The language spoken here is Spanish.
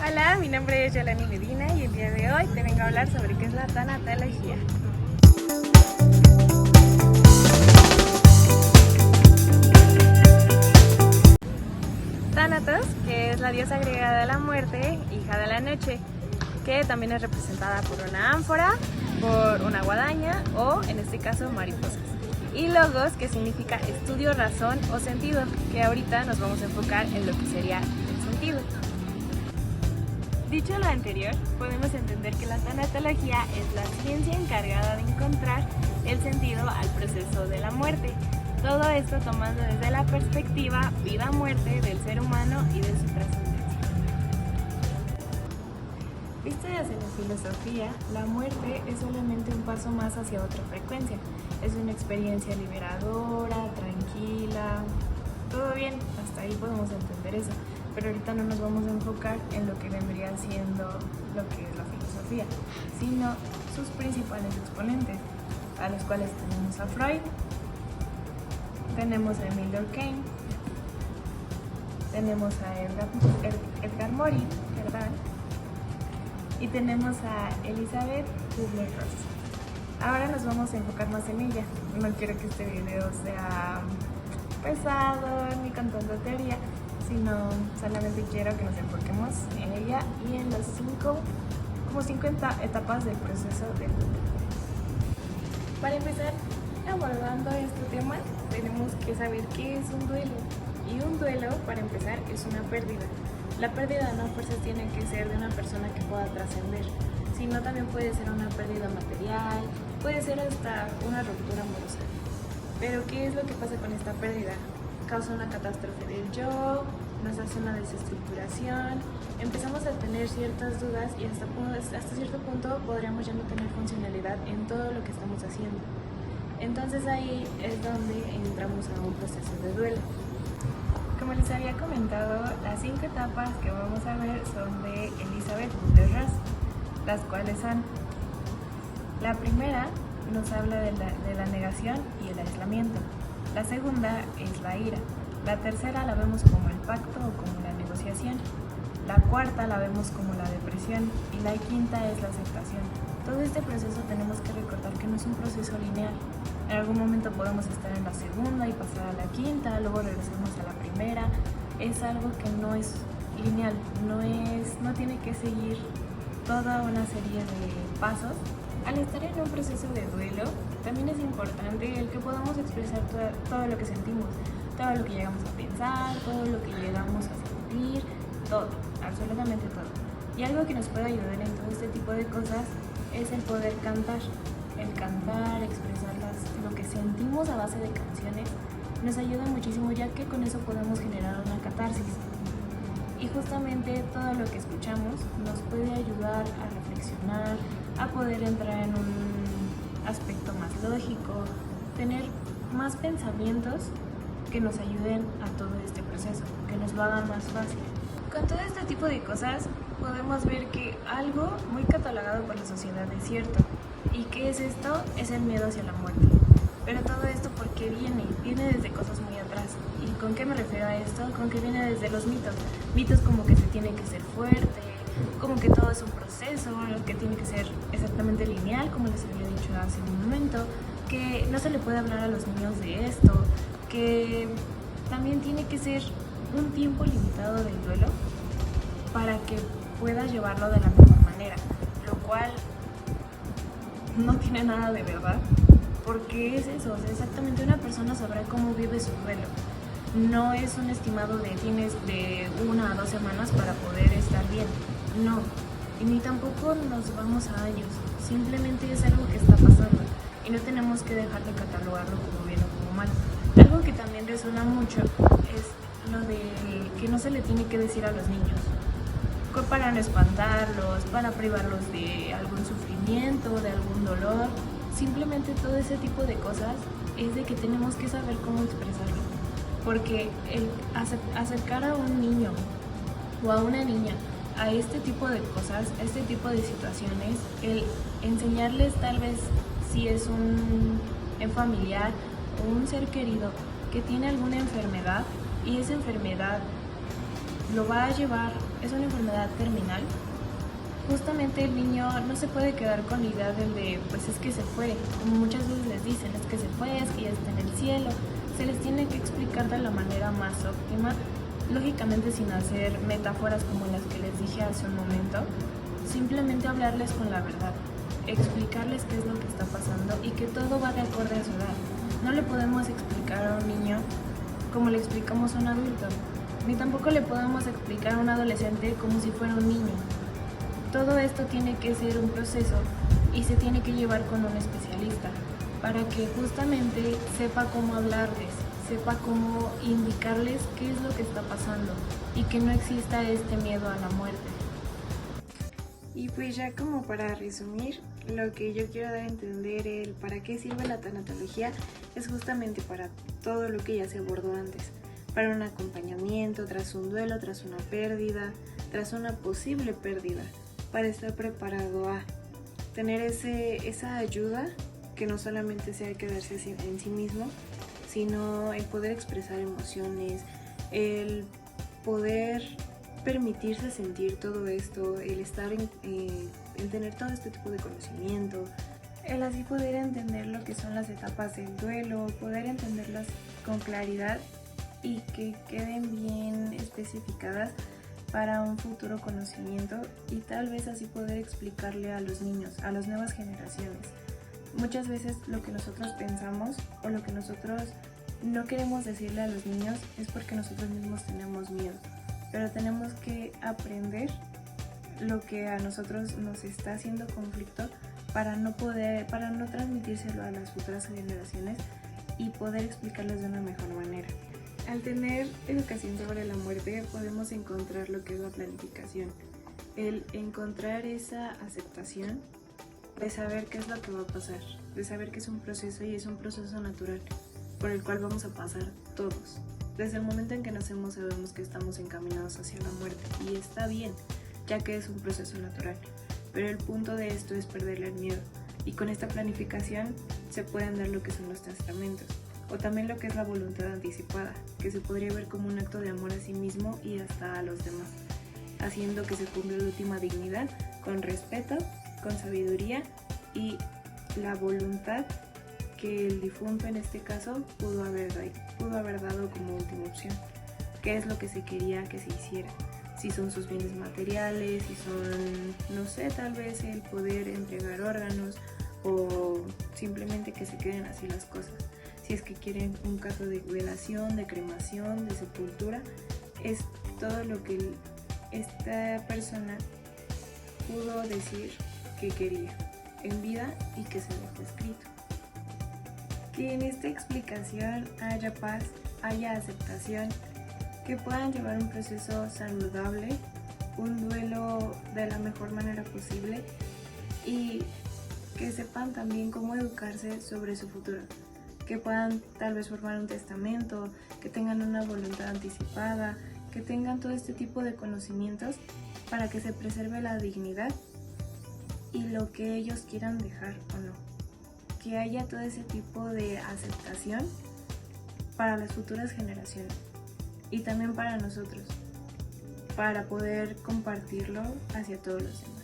Hola, mi nombre es Yolani Medina y el día de hoy te vengo a hablar sobre qué es la tanatología. Thanatos, que es la diosa griega de la muerte, hija de la noche, que también es representada por una ánfora, por una guadaña o, en este caso, mariposas. Y logos, que significa estudio, razón o sentido, que ahorita nos vamos a enfocar en lo que sería el sentido. Dicho lo anterior, podemos entender que la tanatología es la ciencia encargada de encontrar el sentido al proceso de la muerte. Todo esto tomando desde la perspectiva vida-muerte del ser humano y de su trascendencia. Visto desde la filosofía, la muerte es solamente un paso más hacia otra frecuencia. Es una experiencia liberadora, tranquila, todo bien, hasta ahí podemos entender eso. Pero ahorita no nos vamos a enfocar en lo que vendría siendo lo que es la filosofía, sino sus principales exponentes, a los cuales tenemos a Freud, tenemos a Emile Durkheim, tenemos a Edgar Morin, ¿verdad? Y tenemos a Elizabeth Kubler-Ross. Ahora nos vamos a enfocar más en ella. No quiero que este video sea pesado ni con tanta teoría, sino solamente quiero que nos enfoquemos en ella y en las 50 etapas del proceso del duelo. Para empezar abordando este tema, tenemos que saber qué es un duelo. Y un duelo, para empezar, es una pérdida. La pérdida no a fuerzas tiene que ser de una persona que pueda trascender, sino también puede ser una pérdida material, puede ser hasta una ruptura amorosa. Pero ¿qué es lo que pasa con esta pérdida? Causa una catástrofe del yo, nos hace una desestructuración, empezamos a tener ciertas dudas y hasta cierto punto podríamos ya no tener funcionalidad en todo lo que estamos haciendo. Entonces ahí es donde entramos a un proceso de duelo. Como les había comentado, las 5 etapas que vamos a ver son de Elizabeth Kubler-Ross, las cuales son: la primera nos habla de la negación y el aislamiento. La segunda es la ira. La tercera la vemos como el pacto o como la negociación. La cuarta la vemos como la depresión y la quinta es la aceptación. Todo este proceso tenemos que recordar que no es un proceso lineal. En algún momento podemos estar en la segunda y pasar a la quinta, luego regresamos a la primera. Es algo que no es lineal, no tiene que seguir toda una serie de pasos. Al estar en un proceso de duelo, también es importante el que podamos expresar todo lo que sentimos, todo lo que llegamos a pensar, todo lo que llegamos a sentir, todo, absolutamente todo. Y algo que nos puede ayudar en todo este tipo de cosas es el poder cantar. El cantar, expresar lo que sentimos a base de canciones, nos ayuda muchísimo, ya que con eso podemos generar una catarsis. Y justamente todo lo que escuchamos nos puede ayudar a reflexionar, a poder entrar en un aspecto más lógico, tener más pensamientos que nos ayuden a todo este proceso, que nos lo hagan más fácil. Con todo este tipo de cosas podemos ver que algo muy catalogado por la sociedad es cierto. ¿Y qué es esto? Es el miedo hacia la muerte. Pero todo esto, ¿por qué viene? Viene desde cosas muy atrás. ¿Y con qué me refiero a esto? Con que viene desde los mitos. Mitos como que se tiene que ser fuerte, como que todo es un proceso, que tiene que ser exactamente lineal, como les había dicho hace un momento, que no se le puede hablar a los niños de esto, que también tiene que ser un tiempo limitado del duelo para que puedas llevarlo de la mejor manera, lo cual no tiene nada de verdad, porque es eso, o sea, exactamente una persona sabrá cómo vive su duelo. No es un estimado de tienes de 1 a 2 semanas para poder estar bien, no, y ni tampoco nos vamos a años, simplemente es algo que está pasando y no tenemos que dejar de catalogarlo como bien o como mal. Algo que también resuena mucho es lo de que no se le tiene que decir a los niños, para no espantarlos, para privarlos de algún sufrimiento, de algún dolor. Simplemente todo ese tipo de cosas es de que tenemos que saber cómo expresarlo, porque el acercar a un niño o a una niña a este tipo de cosas, a este tipo de situaciones, el enseñarles tal vez si es un familiar o un ser querido que tiene alguna enfermedad y esa enfermedad lo va a llevar, es una enfermedad terminal, justamente el niño no se puede quedar con la idea de pues es que se fue, como muchas veces les dicen, es que se fue, es que ya está en el cielo. Se les tiene que explicar de la manera más óptima, lógicamente sin hacer metáforas como las que les dije hace un momento, simplemente hablarles con la verdad, explicarles qué es lo que está pasando y que todo va de acorde a su edad. No le podemos explicar a un niño como le explicamos a un adulto, ni tampoco le podemos explicar a un adolescente como si fuera un niño. Todo esto tiene que ser un proceso y se tiene que llevar con un especialista para que justamente sepa cómo hablarles, sepa cómo indicarles qué es lo que está pasando y que no exista este miedo a la muerte. Y pues ya como para resumir, lo que yo quiero dar a entender, el para qué sirve la tanatología, es justamente para todo lo que ya se abordó antes, para un acompañamiento tras un duelo, tras una pérdida, tras una posible pérdida, para estar preparado a tener esa ayuda que no solamente sea quedarse en sí mismo, sino el poder expresar emociones, el poder permitirse sentir todo esto, el estar en tener todo este tipo de conocimiento, el así poder entender lo que son las etapas del duelo, poder entenderlas con claridad y que queden bien especificadas para un futuro conocimiento y tal vez así poder explicarle a los niños, a las nuevas generaciones. Muchas veces lo que nosotros pensamos o lo que nosotros no queremos decirle a los niños es porque nosotros mismos tenemos miedo, pero tenemos que aprender lo que a nosotros nos está haciendo conflicto para no transmitírselo a las futuras generaciones y poder explicarles de una mejor manera. Al tener educación sobre la muerte podemos encontrar lo que es la planificación, el encontrar esa aceptación de saber qué es lo que va a pasar, de saber que es un proceso y es un proceso natural por el cual vamos a pasar todos. Desde el momento en que nacemos sabemos que estamos encaminados hacia la muerte y está bien, ya que es un proceso natural, pero el punto de esto es perderle el miedo y con esta planificación se pueden dar lo que son los testamentos. O también lo que es la voluntad anticipada, que se podría ver como un acto de amor a sí mismo y hasta a los demás, haciendo que se cumpla la última dignidad con respeto, con sabiduría y la voluntad que el difunto en este caso pudo haber dado como última opción. ¿Qué es lo que se quería que se hiciera? Si son sus bienes materiales, si son, no sé, tal vez el poder entregar órganos o simplemente que se queden así las cosas. Si es que quieren un caso de velación, de cremación, de sepultura, es todo lo que esta persona pudo decir que quería en vida y que se dejó escrito. Que en esta explicación haya paz, haya aceptación, que puedan llevar un proceso saludable, un duelo de la mejor manera posible y que sepan también cómo educarse sobre su futuro. Que puedan tal vez formar un testamento, que tengan una voluntad anticipada, que tengan todo este tipo de conocimientos para que se preserve la dignidad y lo que ellos quieran dejar o no. Que haya todo ese tipo de aceptación para las futuras generaciones y también para nosotros, para poder compartirlo hacia todos los demás.